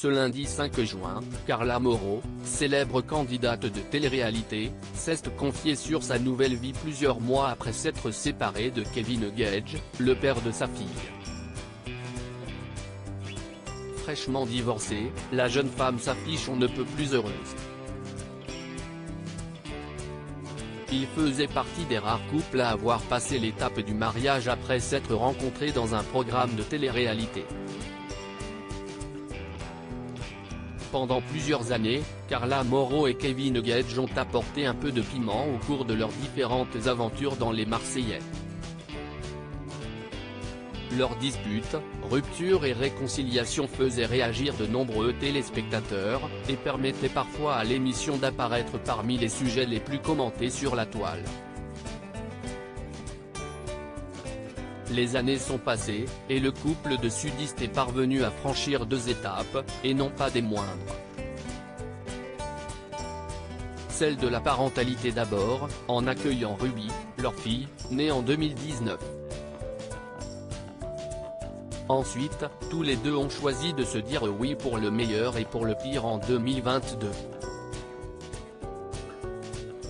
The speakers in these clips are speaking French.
Ce lundi 5 juin, Carla Moreau, célèbre candidate de télé-réalité, s'est confiée sur sa nouvelle vie plusieurs mois après s'être séparée de Kevin Gage, le père de sa fille. Fraîchement divorcée, la jeune femme s'affiche on ne peut plus heureuse. Il faisait partie des rares couples à avoir passé l'étape du mariage après s'être rencontrés dans un programme de télé-réalité. Pendant plusieurs années, Carla Moreau et Kevin Gage ont apporté un peu de piment au cours de leurs différentes aventures dans Les Marseillais. Leurs disputes, ruptures et réconciliations faisaient réagir de nombreux téléspectateurs, et permettaient parfois à l'émission d'apparaître parmi les sujets les plus commentés sur la toile. Les années sont passées, et le couple de sudistes est parvenu à franchir 2 étapes, et non pas des moindres. Celle de la parentalité d'abord, en accueillant Ruby, leur fille, née en 2019. Ensuite, tous les deux ont choisi de se dire oui pour le meilleur et pour le pire en 2022.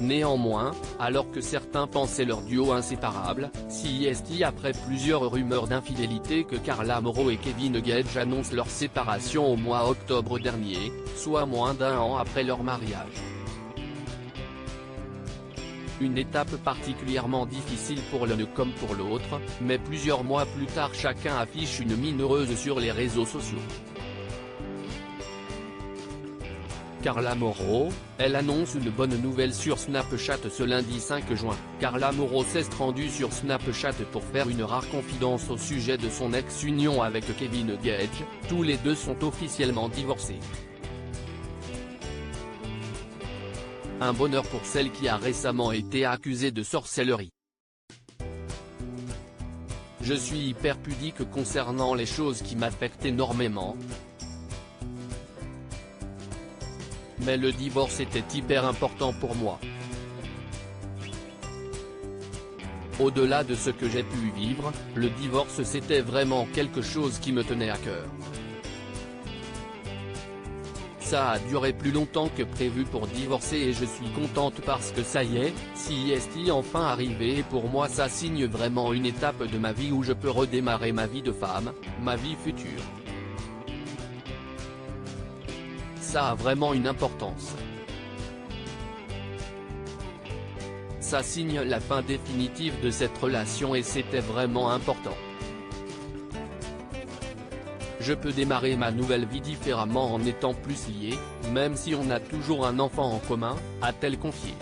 Néanmoins, alors que certains pensaient leur duo inséparable, c'est après plusieurs rumeurs d'infidélité que Carla Moreau et Kevin Gage annoncent leur séparation au mois d'octobre dernier, soit moins d'1 an après leur mariage. Une étape particulièrement difficile pour l'un comme pour l'autre, mais plusieurs mois plus tard chacun affiche une mine heureuse sur les réseaux sociaux. Carla Moreau, elle annonce une bonne nouvelle sur Snapchat ce lundi 5 juin. Carla Moreau s'est rendue sur Snapchat pour faire une rare confidence au sujet de son ex-union avec Kevin Gage, tous les deux sont officiellement divorcés. Un bonheur pour celle qui a récemment été accusée de sorcellerie. Je suis hyper pudique concernant les choses qui m'affectent énormément. Mais le divorce était hyper important pour moi. Au-delà de ce que j'ai pu vivre, le divorce c'était vraiment quelque chose qui me tenait à cœur. Ça a duré plus longtemps que prévu pour divorcer et je suis contente parce que ça y est, c'est enfin arrivé et pour moi ça signe vraiment une étape de ma vie où je peux redémarrer ma vie de femme, ma vie future. Ça a vraiment une importance. Ça signe la fin définitive de cette relation et c'était vraiment important. Je peux démarrer ma nouvelle vie différemment en étant plus lié, même si on a toujours un enfant en commun, a-t-elle confié.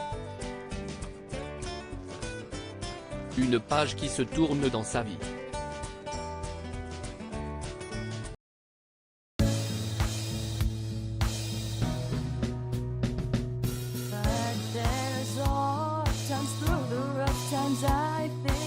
Une page qui se tourne dans sa vie. Times through the rough times I think